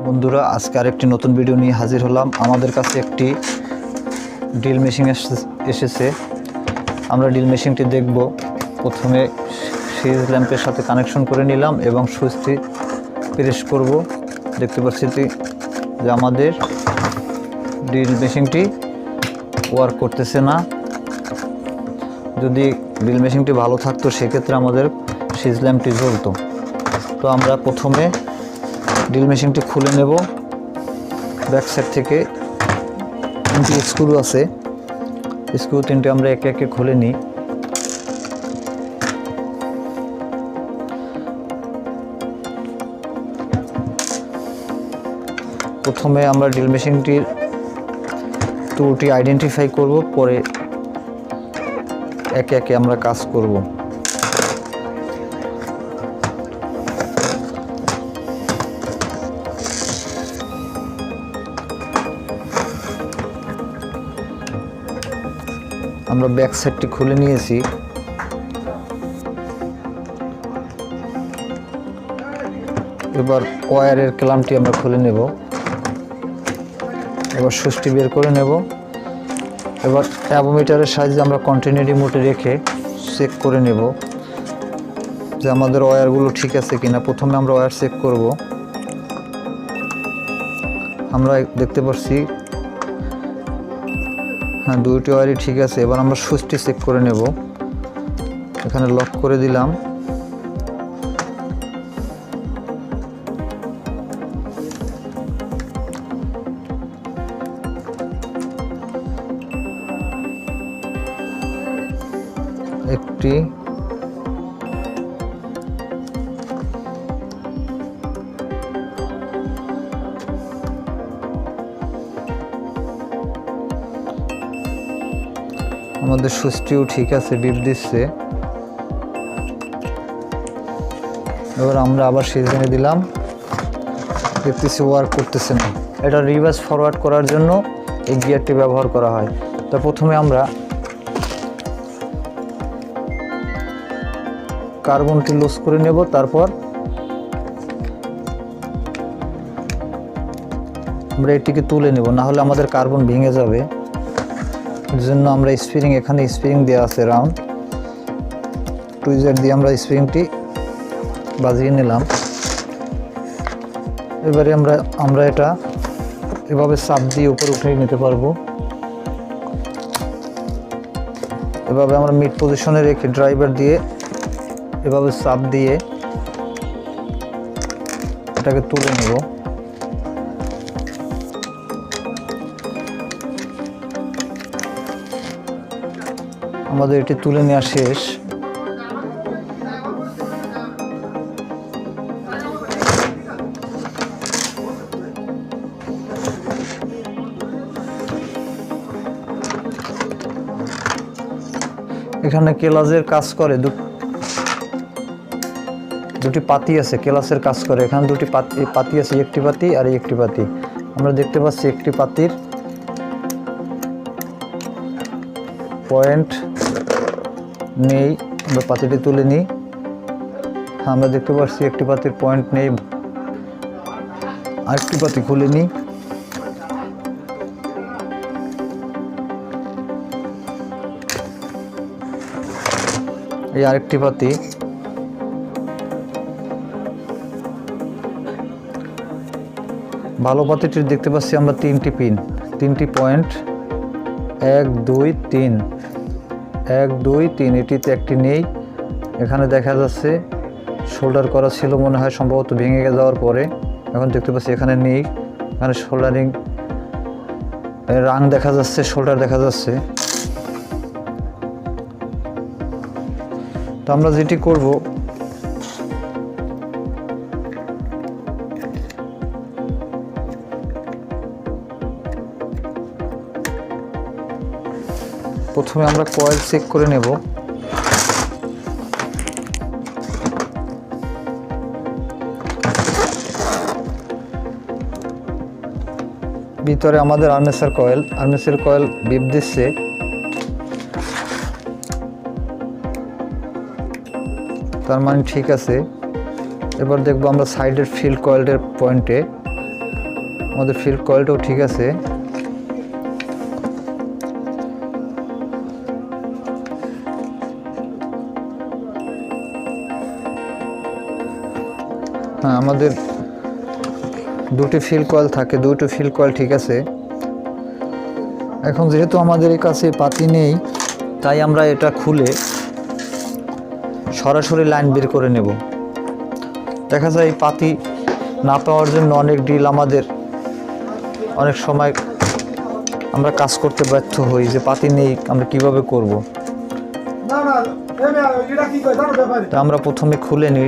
বন্ধুরা, আজকে আরেকটি নতুন ভিডিও নিয়ে হাজির হলাম। আমাদের কাছে একটি ড্রিল মেশিন এসেছে। আমরা ড্রিল মেশিনটি দেখব। প্রথমে সিরিজ ল্যাম্পের সাথে কানেকশন করে নিলাম এবং সুইচটি প্রেস করব। দেখতে পাচ্ছি যে আমাদের ড্রিল মেশিনটি ওয়ার্ক করতেছে না। যদি ড্রিল মেশিনটি ভালো থাকতো সেক্ষেত্রে আমাদের সিরিজ ল্যাম্পটি জ্বলতো। তো আমরা প্রথমে ড্রিল মেশিনটি খুলে নেব। ব্যাক সাইড থেকে 3টি স্ক্রু আছে, স্ক্রু 3টে আমরা একে একে খুলে নিই। প্রথমে আমরা ড্রিল মেশিনটির ত্রুটি আইডেন্টিফাই করব, পরে একে একে আমরা কাজ করব। আমরা ব্যাক সাইডটি খুলে নিয়েছি। এবার ওয়্যারের ক্ল্যাম্পটি আমরা খুলে নেব। এবার সুইচটি বের করে নেব। এবার অ্যাভোমিটারের সাহায্যে আমরা কন্টিনিউটি মোডে রেখে চেক করে নেব যে আমাদের ওয়্যারগুলো ঠিক আছে কিনা। প্রথমে আমরা ওয়্যার চেক করব। আমরা দেখতে পাচ্ছি হ্যাঁ, 2টি ওয়্যারই ঠিক আছে। এবার আমরা সুইচটি চেক করে নেব। এখানে লক করে দিলাম। একটি আমাদের সুইচটিও ঠিক আছে, বিপ দিচ্ছে। এবার আমরা আবার সিজনে দিলাম, দেখতেছি ওয়ার্ক করতেছে না। এটা রিভার্স ফরওয়ার্ড করার জন্য এই গিয়ারটি ব্যবহার করা হয়। তো প্রথমে আমরা কার্বনটি লুজ করে নেব, তারপর আমরা এটিকে তুলে নেব, না হলে আমাদের কার্বন ভেঙে যাবে। এর জন্য আমরা স্প্রিং, এখানে স্প্রিং দেওয়া আছে রাউন্ড, টুইজার দিয়ে আমরা স্প্রিংটি বাজিয়ে নিলাম। এবারে আমরা এটা এভাবে চাপ দিয়ে উপরে উঠিয়ে নিতে পারবো। এভাবে আমরা মিড পজিশনে রেখে ড্রাইভার দিয়ে এভাবে চাপ দিয়ে এটাকে তুলে নেব। আমাদের এটি তুলে নেওয়া শেষ। এখানে কেলাসের কাজ করে, দুটি পাতি আছে, কেলাসের কাজ করে। এখানে দুটি পাতি আছে, একটি পাতি আর একটি পাতি। আমরা দেখতে পাচ্ছি একটি পাতির পয়েন্ট নেই, আমরা পাতিটি তুলে নিই। আমরা দেখতে পাচ্ছি একটি পাতির পয়েন্ট নেই, আরেকটি পাতি খুলে নিই। এই আরেকটি পাতি। ভালো পাতিটির দেখতে পাচ্ছি আমরা 3টি পিন, 3টি পয়েন্ট, 1 2 3, 1 2 3। এটিতে একটি নেই। এখানে দেখা যাচ্ছে শোল্ডার করা ছিল মনে হয়, সম্ভবত ভেঙে যাওয়ার পরে। এখন দেখতে পাচ্ছি এখানে নেই। এখানে শোল্ডারিং রাং দেখা যাচ্ছে, শোল্ডার দেখা যাচ্ছে। তো আমরা যেটি করব, প্রথমে আমরা কয়েল চেক করে নেব। ভিতরে আমাদের আর্মেচার কয়েল বিপ দিচ্ছে। তার মানে ঠিক আছে। এবার দেখব আমরা সাইডের ফিল্ড কয়েলের পয়েন্টে আমাদের ফিল্ড কয়েলটাও ঠিক আছে। হ্যাঁ, আমাদের দুটি ফিল্ড কয়েল থাকে, দুটো ফিল্ড কয়েল ঠিক আছে। এখন যেহেতু আমাদের কাছে পাতি নেই, তাই আমরা এটা খুলে সরাসরি লাইন বের করে নেব। দেখা যায় পাতি না পাওয়ার জন্য অনেক ড্রিল আমাদের অনেক সময় আমরা কাজ করতে ব্যর্থ হই, যে পাতি নেই আমরা কিভাবে করব। তা আমরা প্রথমে খুলে নিই।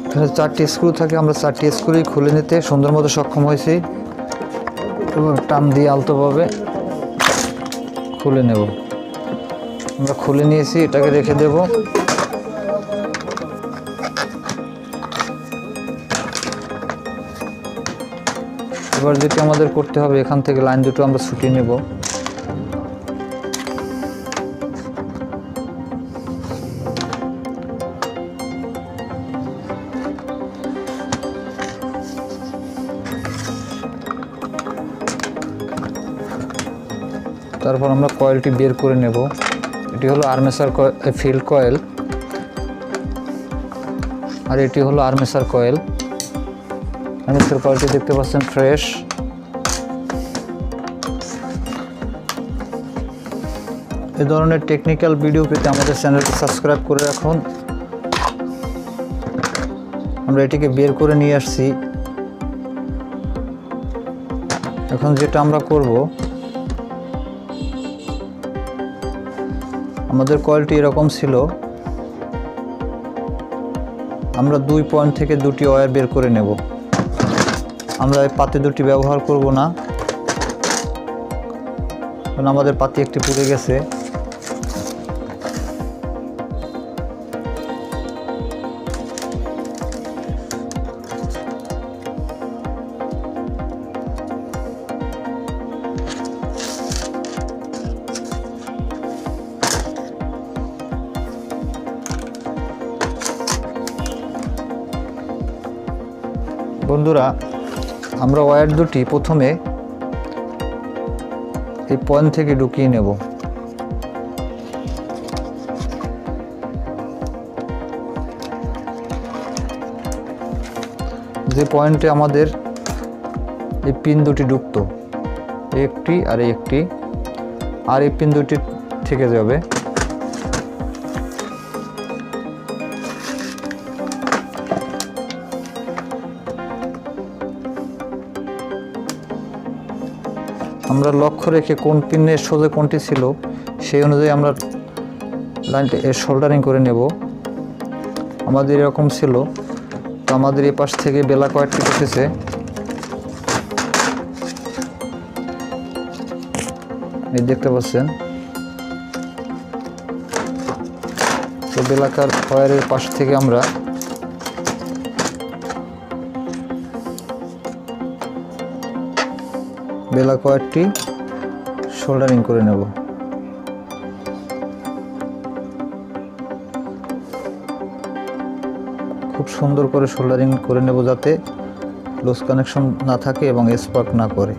এখানে 4টি স্ক্রু থাকে, আমরা 4টি স্ক্রুই খুলে নিতে সুন্দর মতো সক্ষম হয়েছি এবং টান দিয়ে আলতোভাবে খুলে নেব। আমরা খুলে নিয়েছি, এটাকে রেখে দেব। এবার যেটি আমাদের করতে হবে, এখান থেকে লাইন দুটো আমরা ছুটিয়ে নেব। তারপর আমরা কয়েলটি বের করে নেব। এটি হলো আর্মেচার ফিল্ড কয়েল, আর এটি হলো আর্মেচার কয়েল। আর্মেচার কয়েলটি দেখতে পাচ্ছেন ফ্রেশ। এই ধরনের টেকনিক্যাল ভিডিও পেতে আমাদের চ্যানেলটি সাবস্ক্রাইব করে রাখুন। আমরা এটিকে বের করে নিয়ে আসছি। এখন যেটা আমরা করব, আমাদের কয়েলটি এরকম ছিল। আমরা 2 পয়েন্ট থেকে 2টি ওয়্যার বের করে নেব। আমরা এই পাতি দুটি ব্যবহার করব না, কারণ আমাদের পাতি একটি পুড়ে গেছে। বন্ধুরা, আমরা ওয়্যার দুটি প্রথমে এই পয়েন্ট থেকে ঢুকিয়ে নেব। যে পয়েন্টে আমাদের এই পিন দুটি ঢুকতো, একটি আর একটি, আর এই পিন দুটি থেকে যাবে। আমরা লক্ষ্য রেখে কোন পিনের সোজা কোনটি ছিল সেই অনুযায়ী আমরা লাইনটা সোল্ডারিং করে নেব। আমাদের এরকম ছিল, তো আমাদের এই পাশ থেকে বেলা কয়েকটি উঠেছে। এই দেখতে পাচ্ছেন, তো বেলাকার ওয়্যারের পাশ থেকে আমরা বেলা কয়েকটি সোল্ডারিং করে নেব। খুব সুন্দর করে সোল্ডারিং করে নেব, যাতে লুজ কানেকশন না থাকে এবং স্পার্ক না করে।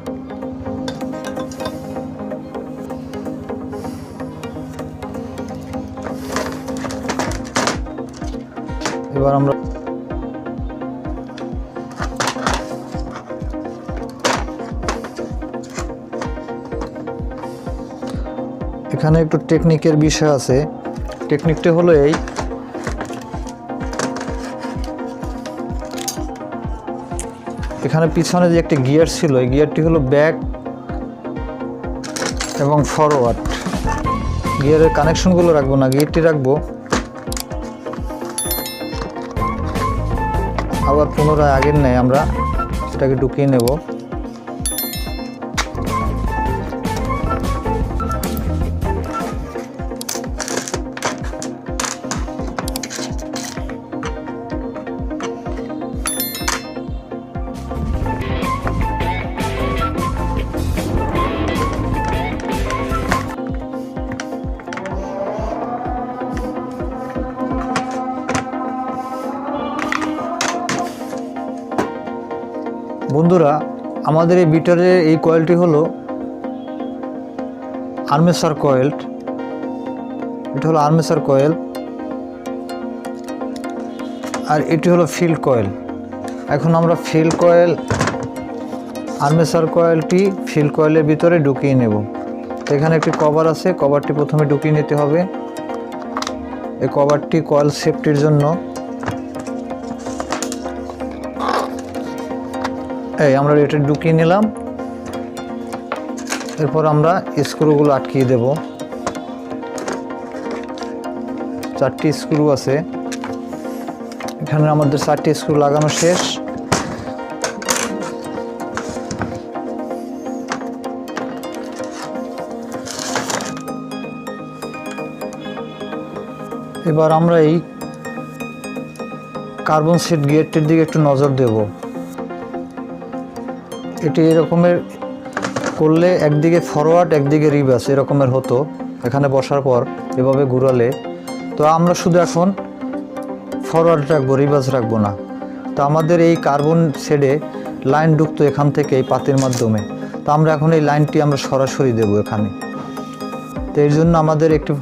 এবার আমরা এখানে একটু টেকনিকের বিষয় আছে। টেকনিকটা হলো এই, এখানে পিছনে যে একটি গিয়ার ছিল, এই গিয়ারটি হলো ব্যাক এবং ফরওয়ার্ড। গিয়ারের কানেকশনগুলো রাখবো না, গিয়ারটি রাখবো। আবার পুনরায় আগের নেই আমরা এটাকে ঢুকিয়ে নেব। বন্ধুরা, আমাদের এই বিটারের এই কয়েলটি হলো আর্মেচার কয়েল। এটা হলো আর্মেচার কয়েল, আর এটি হলো ফিল্ড কয়েল। এখন আমরা ফিল্ড কয়েল, আর্মেচার কয়েলটি ফিল্ড কয়েলের ভিতরে ঢুকিয়ে নেব। এখানে একটি কভার আছে, কভারটি প্রথমে ঢুকিয়ে নিতে হবে। এই কভারটি কয়েল সেফটির জন্য। আমরা এটা ঢুকিয়ে নিলাম। এরপর আমরা স্ক্রুগুলো আটকিয়ে দেব। 4টি স্ক্রু আছে এখানে, আমাদের 4টি স্ক্রু লাগানো শেষ। এবার আমরা এই কার্বন সেট গিয়ারটির দিকে একটু নজর দেব। এটি এরকমের করলে একদিকে ফরওয়ার্ড একদিকে রিভার্স এরকমের হতো এখানে বসার পর এভাবে ঘুরালে। তো আমরা শুধু এখন ফরওয়ার্ড রাখবো, রিভার্স রাখবো না। তো আমাদের এই কার্বন সেটে লাইন ঢুকতো এখান থেকে এই পাতির মাধ্যমে। তো আমরা এখন এই লাইনটি আমরা সরাসরি দেব এখানে। তো এর জন্য আমাদের একটু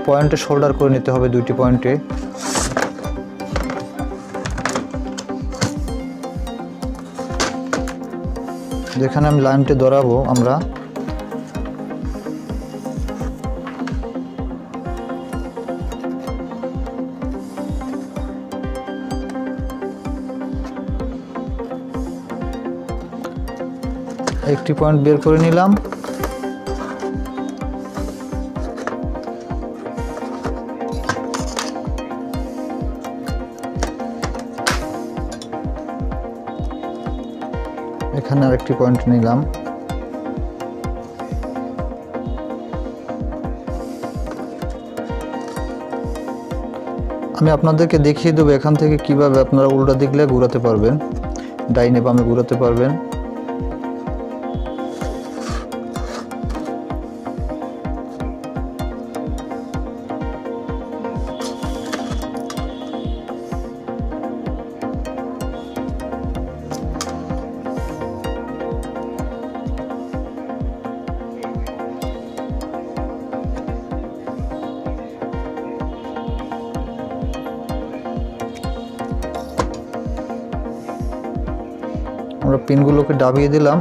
পয়েন্টে শোল্ডার করে নিতে হবে, 2টি পয়েন্টে। যেখানে আমি লাইনটি ধরাবো আমরা, একটি পয়েন্ট বের করে নিলাম। এখানে আরেকটি পয়েন্ট নিলাম। আমি আপনাদেরকে দেখিয়ে দেবো এখান থেকে কিভাবে আপনারা উল্টা দিকলে ঘোরাতে পারবেন, ডাইনে বামে ঘোরাতে পারবেন। আমরা পিনগুলোকে দাবিয়ে দিলাম।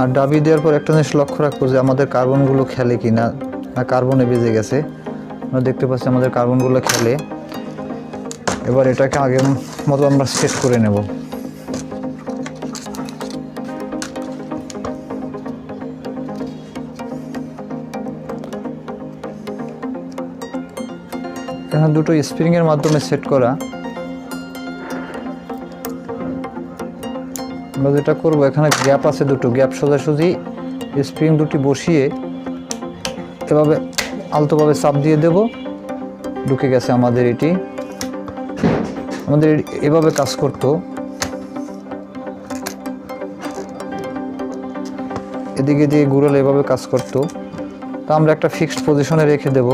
আর দাবিয়ে দেওয়ার পর একটা জিনিস লক্ষ্য রাখবো যে আমাদের কার্বনগুলো খেলে কিনা, না কার্বনে বেজে গেছে। আমরা দেখতে পাচ্ছি আমাদের কার্বনগুলো খেলে। এবার এটাকে আগের মতো আমরা সেট করে নেব। এখানে 2টো স্প্রিংয়ের মাধ্যমে সেট করা। আমরা যেটা করবো, এখানে গ্যাপ আছে 2টো, গ্যাপ সোজাসুজি স্প্রিং 2টি বসিয়ে এভাবে আলতোভাবে চাপ দিয়ে দেব। ঢুকে গেছে আমাদের এটি। আমাদের এভাবে কাজ করতো। এদিকে দিয়ে ঘুরালে এভাবে কাজ করতো। তা আমরা একটা ফিক্সড পজিশনে রেখে দেব।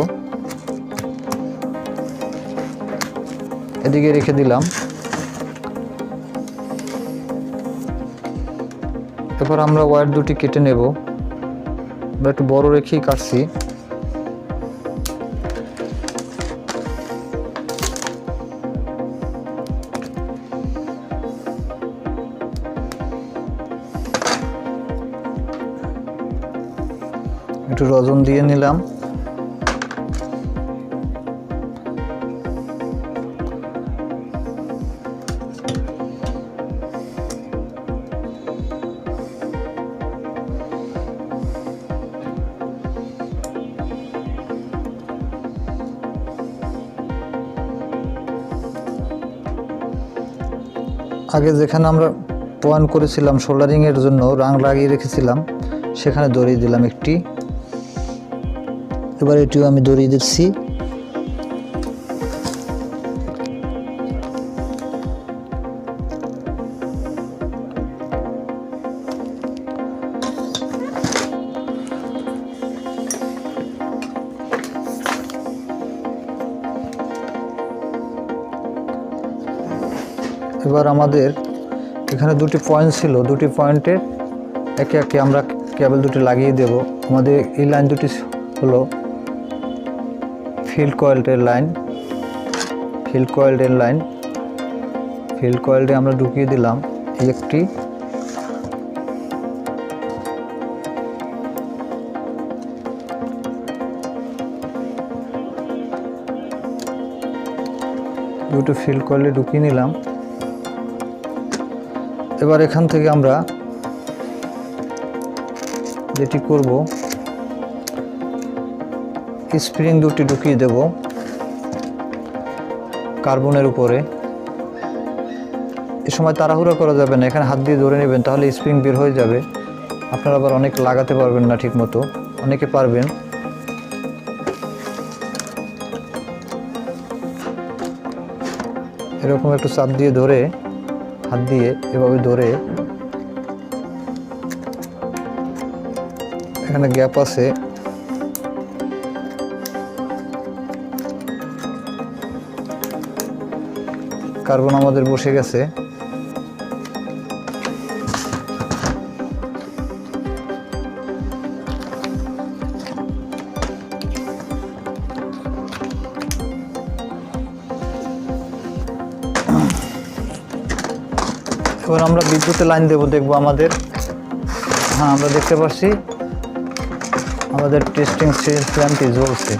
এদিকে রেখে দিলাম। এরপর আমরা ওয়্যার 2টি কেটে নেব। আমরা একটু বড় রেখেই কাটছি। একটু রজন দিয়ে নিলাম। আগে যেখানে আমরা পয়েন্ট করেছিলাম সোল্ডারিংয়ের জন্য রাং লাগিয়ে রেখেছিলাম, সেখানে দড়ি দিলাম একটি। এবার এটিও আমি দড়ি দিচ্ছি। এবার আমাদের এখানে দুটি পয়েন্ট ছিল, দুটি পয়েন্টে একে একে আমরা কেবল দুটি লাগিয়ে দেব। আমাদের এই লাইন দুটি হলো ফিল্ড কয়েলের লাইন। ফিল্ড কয়েলটি আমরা ঢুকিয়ে দিলাম এই একটি, দুটো ফিল্ড কয়েলে ঢুকিয়ে নিলাম। এবার এখান থেকে আমরা যেটি করব, স্প্রিং দুটি ঢুকিয়ে দেব কার্বনের উপরে। এ সময় তাড়াহুড়া করা যাবে না, এখানে হাত দিয়ে ধরে নেবেন, তাহলে স্প্রিং বের হয়ে যাবে। আপনারা আবার অনেক লাগাতে পারবেন না ঠিক মতো, অনেকে পারবেন। এরকম একটু চাপ দিয়ে ধরে, হাত দিয়ে এভাবে ধরে, এখানে গ্যাপ আছে, কার্বন আমাদের বসে গেছে। এবার আমরা বিদ্যুতের লাইন দেব, দেখবো আমাদের, হ্যাঁ আমরা দেখতে পাচ্ছি আমাদের টেস্টিং সিরিজ ল্যাম্পটি জ্বলছে।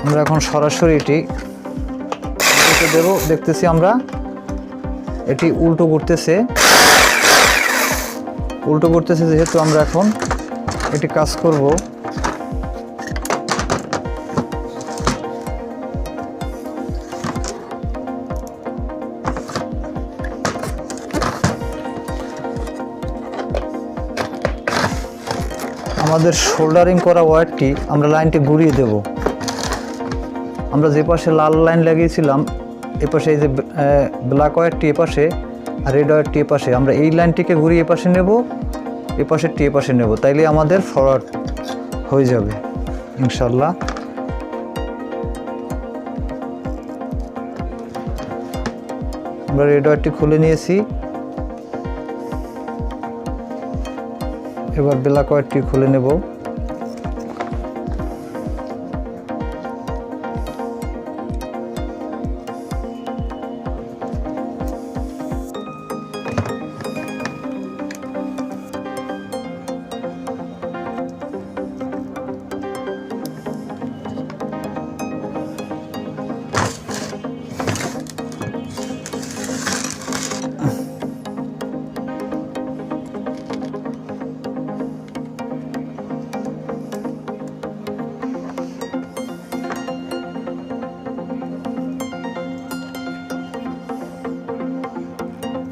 আমরা এখন সরাসরি এটি দেব, দেখতেছি আমরা এটি উল্টো করতেছে, যেহেতু আমরা এখন এটি কাজ করব। আমাদের সোল্ডারিং করা ওয়্যারটি আমরা লাইনটি ঘুরিয়ে দেব। আমরা যে পাশে লাল লাইন লাগিয়েছিলাম এপাশে, এই যে ব্ল্যাক ওয়্যারটি এপাশে আর রেড ওয়্যারটি এপাশে, আমরা এই লাইনটিকে ঘুরিয়ে এপাশে নেব, এপাশেরটি এপাশে নেব, তাইলে আমাদের ফরওয়ার্ড হয়ে যাবে ইনশাল্লাহ। আমরা রেড ওয়্যারটি খুলে নিয়েছি, এবার ব্ল্যাক ওয়্যারটি খুলে নেব।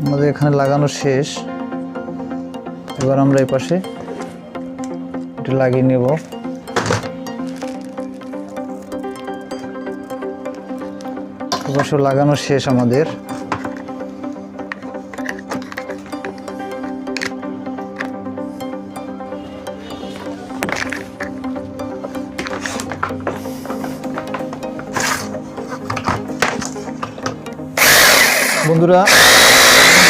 আমাদের এখানে লাগানো শেষ, এবার আমরা এই পাশে এটা লাগিয়ে নেব। এপাশে লাগানো শেষ আমাদের। বন্ধুরা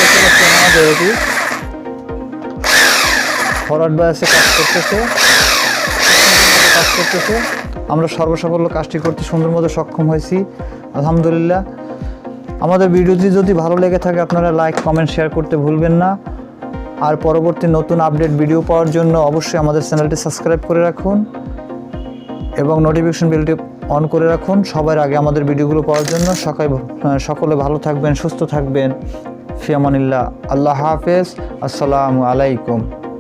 দেখতে পাচ্ছেন আমাদের এটি ফরওয়ার্ড বায়াসে কাজ করতেছে। আমরা সর্বসাফল্য কাজটি করতে সুন্দর মতো সক্ষম হয়েছি, আলহামদুলিল্লাহ। আমাদের ভিডিওটি যদি ভালো লেগে থাকে আপনারা লাইক, কমেন্ট, শেয়ার করতে ভুলবেন না। আর পরবর্তী নতুন আপডেট ভিডিও পাওয়ার জন্য অবশ্যই আমাদের চ্যানেলটি সাবস্ক্রাইব করে রাখুন এবং নোটিফিকেশন বেলটি অন করে রাখুন সবার আগে আমাদের ভিডিওগুলো পাওয়ার জন্য। সকলে ভালো থাকবেন, সুস্থ থাকবেন। ফি আমানিল্লাহ। আল্লাহ হাফেজ। আসসালামু আলাইকুম।